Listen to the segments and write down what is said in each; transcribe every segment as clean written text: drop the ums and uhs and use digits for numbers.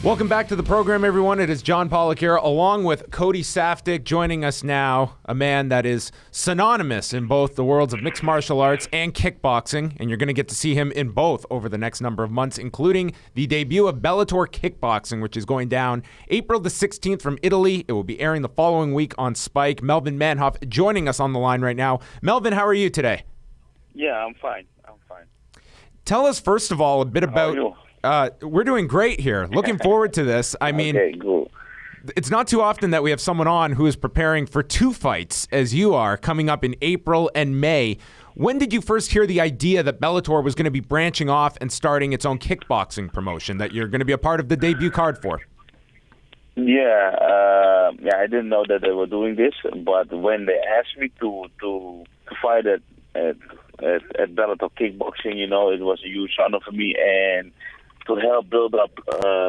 Welcome back to the program, everyone. It is John Pollock here, along with Cody Saftik, joining us now, a man that is synonymous in both the worlds of mixed martial arts and kickboxing, and you're going to get to see him in both over the next number of months, including the debut of Bellator Kickboxing, which is going down April the 16th from Italy. It will be airing the following week on Spike. Melvin Manhoef joining us on the line right now. Melvin, how are you today? Yeah, I'm fine. Tell us, first of all, a bit about... we're doing great here. Looking forward to this. I mean, okay, cool. It's not too often that we have someone on who is preparing for two fights, as you are, coming up in April and May. When did you first hear the idea that Bellator was going to be branching off and starting its own kickboxing promotion that you're going to be a part of the debut card for? Yeah, I didn't know that they were doing this, but when they asked me to fight at Bellator Kickboxing, you know, it was a huge honor for me, and to help build up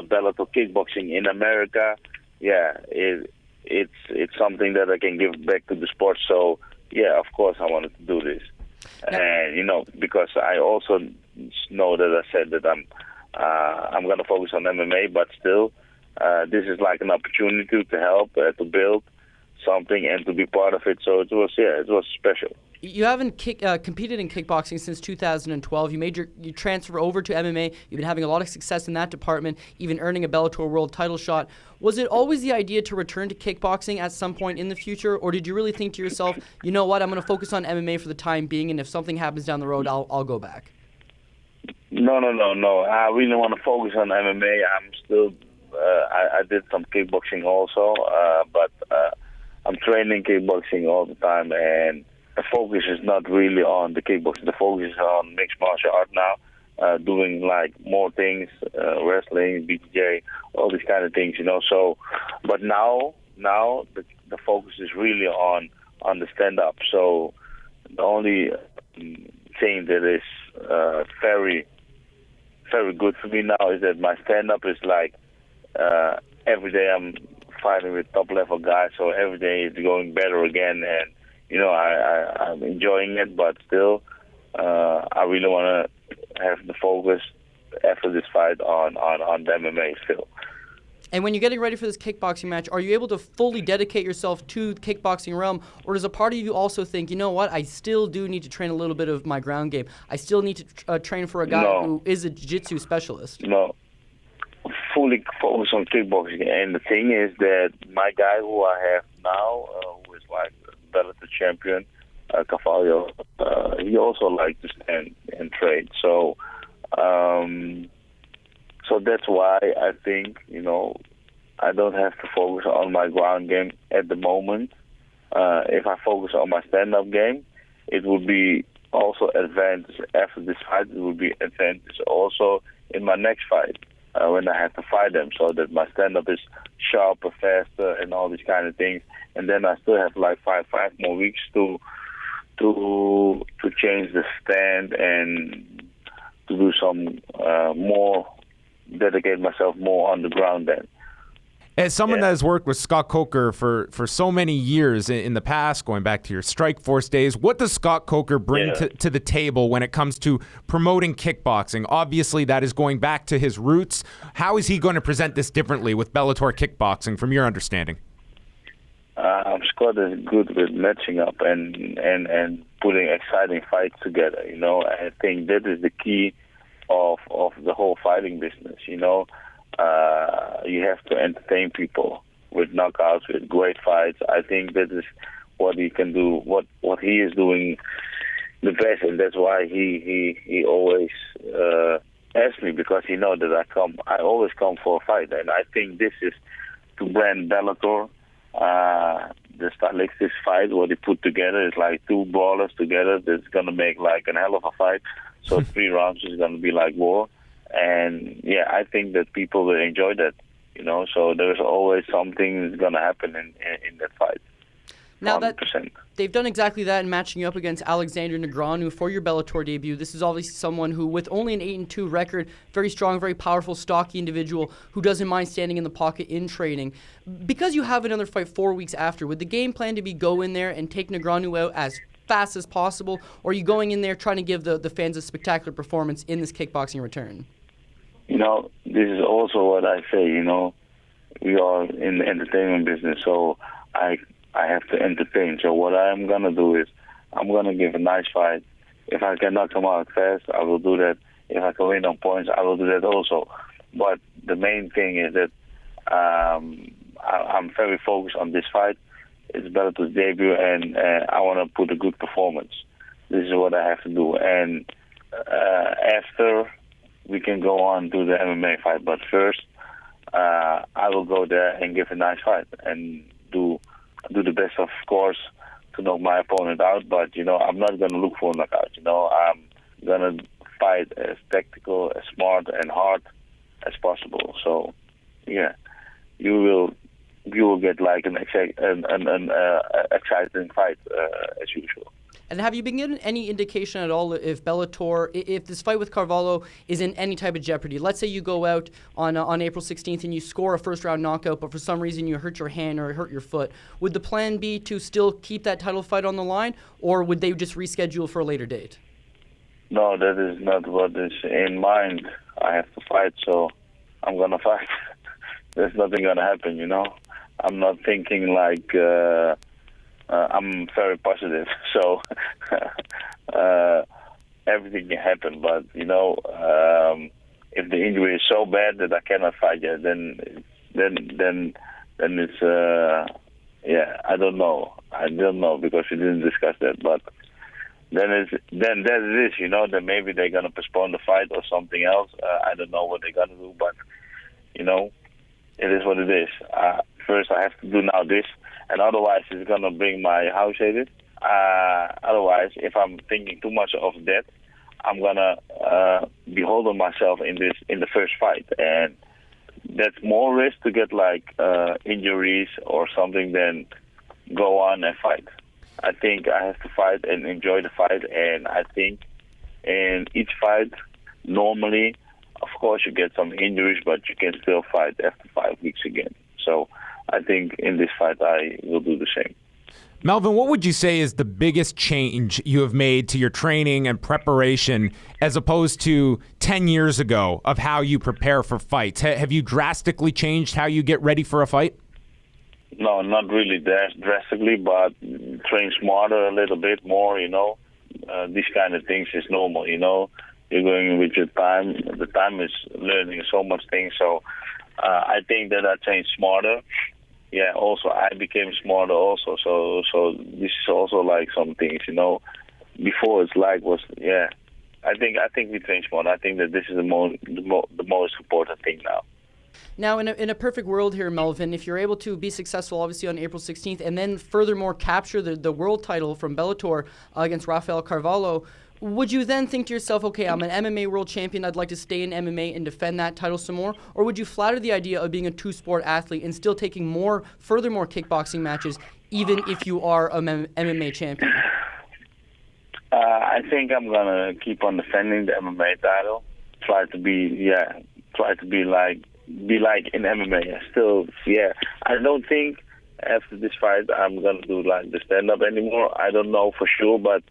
Bellator Kickboxing in America, yeah, it's something that I can give back to the sport. So, yeah, of course I wanted to do this. Yeah. And, you know, because I also know that I said that I'm going to focus on MMA, but still, this is like an opportunity to help, to build something and to be part of it. So it was special. You haven't competed in kickboxing since 2012. You made your transfer over to MMA. You've been having a lot of success in that department, even earning a Bellator world title shot. Was it always the idea to return to kickboxing at some point in the future, or did you really think to yourself, you know what, I'm going to focus on MMA for the time being, and if something happens down the road, I'll go back? No. I really want to focus on MMA. I'm still, I did some kickboxing also, but I'm training kickboxing all the time, and the focus is not really on the kickboxing. The focus is on mixed martial art now, doing like more things, wrestling, BJJ, all these kind of things, you know. So, but now the focus is really on the stand-up. So the only thing that is very, very good for me now is that my stand-up is like every day I'm fighting with top-level guys, so every day it's going better again, and you know, I'm enjoying it, but still, I really want to have the focus after this fight on the MMA still. And when you're getting ready for this kickboxing match, are you able to fully dedicate yourself to the kickboxing realm, or does a part of you also think, you know what, I still do need to train a little bit of my ground game. I still need to train for a guy who is a jiu-jitsu specialist? No. Fully focus on kickboxing. And the thing is that my guy who I have now, who is like Bellator champion, Carvalho, he also likes to stand and trade. So that's why I think, you know, I don't have to focus on my ground game at the moment. If I focus on my stand-up game, it would be also advantage after this fight. It would be advantage also in my next fight when I have to fight them, so that my stand-up is sharper, faster, and all these kind of things. And then I still have like five more weeks to change the stand and to do some more, dedicate myself more on the ground then. As someone that has worked with Scott Coker for so many years in the past, going back to your Strikeforce days, what does Scott Coker bring to the table when it comes to promoting kickboxing? Obviously, that is going back to his roots. How is he going to present this differently with Bellator Kickboxing, from your understanding? Scott is good with matching up and putting exciting fights together. You know, I think that is the key of the whole fighting business. You know. You have to entertain people with knockouts, with great fights. I think that is what he can do, what he is doing the best, and that's why he always asks me, because he knows that I always come for a fight, and I think this is to brand Bellator. The stylistic fight, what he put together is like two brawlers together. That's gonna make like a hell of a fight. So 3 rounds is gonna be like war. And yeah, I think that people will enjoy that, you know. So there's always something that's gonna happen in that fight. Now 100%. That they've done exactly that in matching you up against Alexander Negreanu for your Bellator debut. This is obviously someone who, with only an 8-2 record, very strong, very powerful, stocky individual who doesn't mind standing in the pocket in training. Because you have another fight 4 weeks after, would the game plan to be go in there and take Negreanu out as fast as possible, or are you going in there trying to give the fans a spectacular performance in this kickboxing return? You know, this is also what I say, we are in the entertainment business, so I have to entertain. So what I'm going to do is I'm going to give a nice fight. If I cannot come out fast, I will do that. If I can win on points, I will do that also. But the main thing is that I'm very focused on this fight. It's Bellator's debut, and I want to put a good performance. This is what I have to do. And after, we can go on to the MMA fight. But first, I will go there and give a nice fight and do the best, of course, to knock my opponent out. But, I'm not going to look for a knockout. I'm going to fight as tactical, as smart, and hard as possible. So, yeah, you will get like an exciting fight as usual. And have you been given any indication at all if Bellator, if this fight with Carvalho is in any type of jeopardy? Let's say you go out on April 16th and you score a first-round knockout, but for some reason you hurt your hand or hurt your foot. Would the plan be to still keep that title fight on the line, or would they just reschedule for a later date? No, that is not what is in mind. I have to fight, so I'm going to fight. There's nothing going to happen, I'm not thinking like... I'm very positive, so everything can happen. But if the injury is so bad that I cannot fight yet, then it's I don't know because we didn't discuss that. But then that it is, Then maybe they're gonna postpone the fight or something else. I don't know what they're gonna do, but it is what it is. First, I have to do now this. And otherwise, it's going to bring my house headed. Otherwise, if I'm thinking too much of that, I'm going to be holding myself in the first fight. And that's more risk to get like injuries or something than go on and fight. I think I have to fight and enjoy the fight. And I think in each fight, normally, of course, you get some injuries, but you can still fight after 5 weeks again. So I think in this fight I will do the same. Melvin, what would you say is the biggest change you have made to your training and preparation as opposed to 10 years ago of how you prepare for fights? Have you drastically changed how you get ready for a fight? No, not really drastically, but train smarter a little bit more, These kind of things is normal, You're going with your time. The time is learning so much things, so I think that I changed smarter. Yeah, also I became smarter also. So this is also like some things, Before it's like I think we trained smarter. I think that this is the most important thing now. Now, in a perfect world here, Melvin, if you're able to be successful, obviously, on April 16th, and then furthermore capture the world title from Bellator against Rafael Carvalho, would you then think to yourself, okay, I'm an MMA world champion, I'd like to stay in MMA and defend that title some more? Or would you flatter the idea of being a two-sport athlete and still taking furthermore kickboxing matches, even if you are an MMA champion? I think I'm going to keep on defending the MMA title. Try to be like in MMA. Still, I don't think after this fight I'm going to do like the stand-up anymore. I don't know for sure, but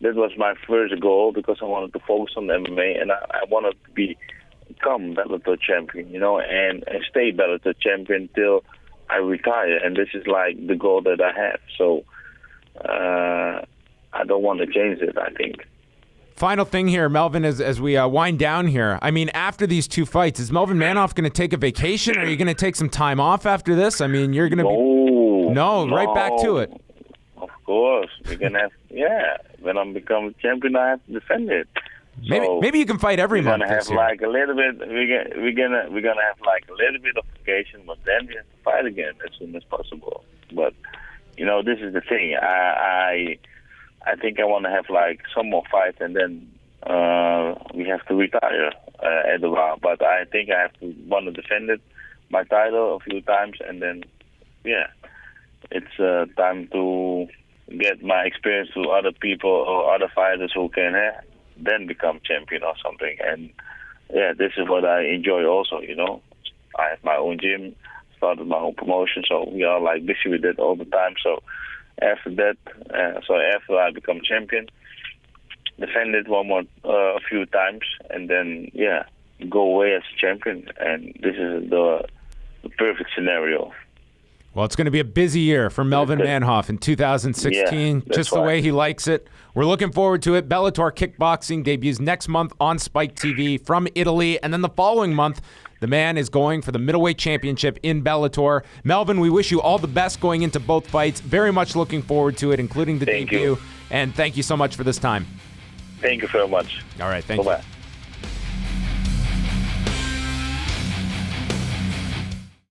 that was my first goal because I wanted to focus on MMA and I wanted to become Bellator champion, and stay Bellator champion till I retire. And this is like the goal that I have. So I don't want to change it, I think. Final thing here, Melvin, as we wind down here. I mean, after these two fights, is Melvin Manhoef going to take a vacation? Or are you going to take some time off after this? I mean, you're going to be... No, right back to it. Of course. We're going to have... when I become champion, I have to defend it. Maybe you can fight every month. We're gonna have like a little bit. We're gonna have like a little bit of vacation, but then we have to fight again as soon as possible. But this is the thing. I think I want to have like some more fights, and then we have to retire at a while. But I think I have to want to defend my title a few times, and then it's time to get my experience to other people or other fighters who can then become champion or something. And this is what I enjoy also, I have my own gym, started my own promotion, so we are like busy with it all the time. So after that, after I become champion, defend it a few times, and then go away as champion, and this is the perfect scenario. Well, it's going to be a busy year for Melvin Manhoef in 2016, Yeah, just the way he likes it. We're looking forward to it. Bellator Kickboxing debuts next month on Spike TV from Italy, and then the following month, the man is going for the middleweight championship in Bellator. Melvin, we wish you all the best going into both fights. Very much looking forward to it, including the debut. You. And thank you so much for this time. Thank you very much. All right, thank you. Bye-bye.